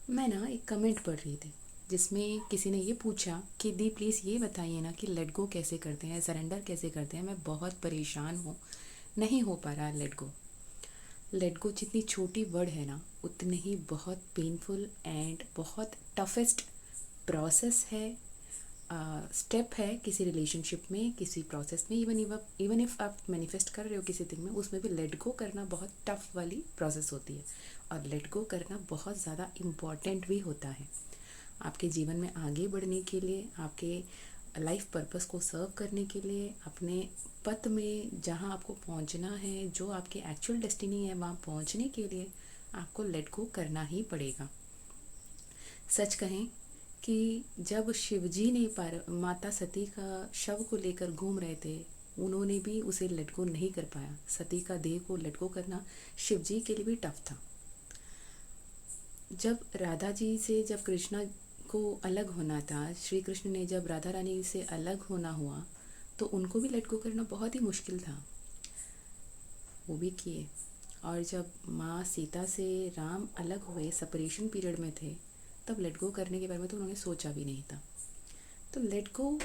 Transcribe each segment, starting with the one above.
मैं ना एक कमेंट पढ़ रही थी जिसमें किसी ने ये पूछा कि दी प्लीज़ ये बताइए ना कि लेट गो कैसे करते हैं, सरेंडर कैसे करते हैं। मैं बहुत परेशान हूँ, नहीं हो पा रहा लेट गो। लेट गो जितनी छोटी वर्ड है ना, उतनी ही बहुत पेनफुल एंड बहुत टफेस्ट प्रोसेस है, स्टेप है किसी रिलेशनशिप में, किसी प्रोसेस में। इवन इफ आप मैनिफेस्ट कर रहे हो किसी थिंग में, उसमें भी लेट गो करना बहुत टफ वाली प्रोसेस होती है। और लेट गो करना बहुत ज़्यादा इम्पॉर्टेंट भी होता है आपके जीवन में आगे बढ़ने के लिए, आपके लाइफ पर्पस को सर्व करने के लिए, अपने पथ में जहाँ आपको पहुँचना है, जो आपकी एक्चुअल डेस्टिनी है, वहाँ पहुँचने के लिए आपको लेट गो करना ही पड़ेगा। सच कहें कि जब शिवजी ने माता सती का शव को लेकर घूम रहे थे, उन्होंने भी उसे लेट गो नहीं कर पाया। सती का देह को लेट गो करना शिवजी के लिए भी टफ था। जब राधा जी से जब कृष्णा को अलग होना था, श्री कृष्ण ने जब राधा रानी से अलग होना हुआ, तो उनको भी लेट गो करना बहुत ही मुश्किल था, वो भी किए। और जब माँ सीता से राम अलग हुए, सेपरेशन पीरियड में थे, तब लेट गो करने के बारे में तो उन्होंने सोचा भी नहीं था। तो लेट गो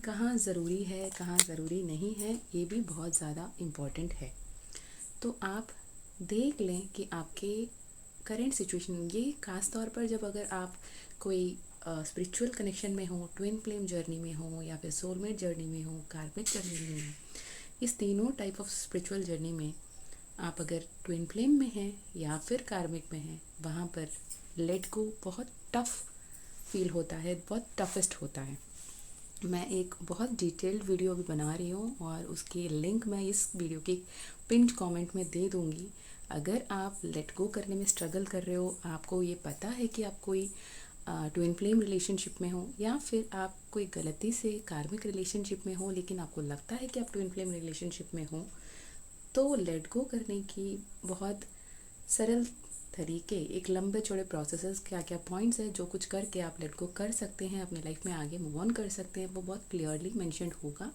कहाँ ज़रूरी है, कहाँ ज़रूरी नहीं है, ये भी बहुत ज़्यादा इम्पॉर्टेंट है। तो आप देख लें कि आपके करेंट सिचुएशन, ये ख़ास तौर पर जब अगर आप कोई स्पिरिचुअल कनेक्शन में हो, ट्विन फ्लेम जर्नी में हो, या फिर सोलमेट जर्नी में हो, कार्मिक जर्नी में हो, इस तीनों टाइप ऑफ स्पिरिचुअल जर्नी में आप अगर ट्विन फ्लेम में हैं या फिर कार्मिक में हैं, वहाँ पर लेट गो बहुत टफ फील होता है, बहुत टफेस्ट होता है। मैं एक बहुत डिटेल्ड वीडियो अभी बना रही हूँ और उसकी लिंक मैं इस वीडियो के पिंड कमेंट में दे दूँगी। अगर आप लेट गो करने में स्ट्रगल कर रहे हो, आपको ये पता है कि आप कोई ट्विन फ्लेम रिलेशनशिप में हो, या फिर आप कोई गलती से कार्मिक रिलेशनशिप में हो, लेकिन आपको लगता है कि आप ट्विन फ्लेम रिलेशनशिप में हो, तो लेट गो करने की बहुत सरल तरीके, एक लंबे चौड़े प्रोसेसेस, क्या क्या पॉइंट्स है जो कुछ करके आप लेट गो कर सकते हैं, अपने लाइफ में आगे मूव ऑन कर सकते हैं, वो बहुत क्लियरली मेंशन्ड होगा।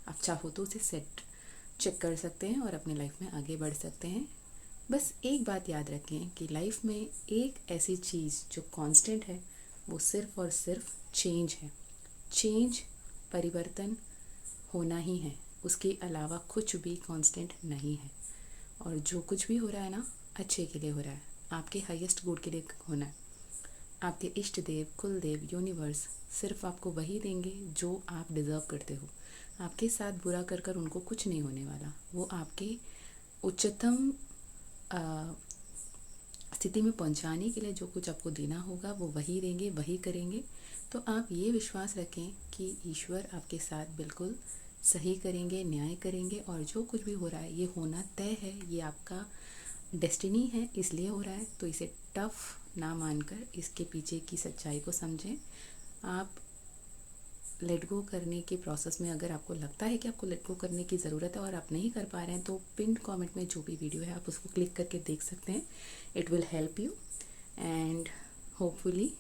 आप चाहो तो उसे सेट चेक कर सकते हैं और अपने लाइफ में आगे बढ़ सकते हैं। बस एक बात याद रखें कि लाइफ में एक ऐसी चीज़ जो कांस्टेंट है, वो सिर्फ और सिर्फ चेंज है। चेंज, परिवर्तन होना ही है, उसके अलावा कुछ भी कांस्टेंट नहीं है। और जो कुछ भी हो रहा है ना, अच्छे के लिए हो रहा है, आपके हाईएस्ट गुड के लिए होना है। आपके इष्ट देव, कुल देव, यूनिवर्स सिर्फ आपको वही देंगे जो आप डिज़र्व करते हो। आपके साथ बुरा कर कर उनको कुछ नहीं होने वाला। वो आपके उच्चतम स्थिति में पहुंचाने के लिए जो कुछ आपको देना होगा, वो वही देंगे, वही करेंगे। तो आप ये विश्वास रखें कि ईश्वर आपके साथ बिल्कुल सही करेंगे, न्याय करेंगे, और जो कुछ भी हो रहा है ये होना तय है, ये आपका डेस्टिनी है, इसलिए हो रहा है। तो इसे टफ ना मानकर इसके पीछे की सच्चाई को समझें। आप लेट गो करने के प्रोसेस में अगर आपको लगता है कि आपको लेट गो करने की ज़रूरत है और आप नहीं कर पा रहे हैं, तो पिन कमेंट में जो भी वीडियो है आप उसको क्लिक करके देख सकते हैं। It will help you and hopefully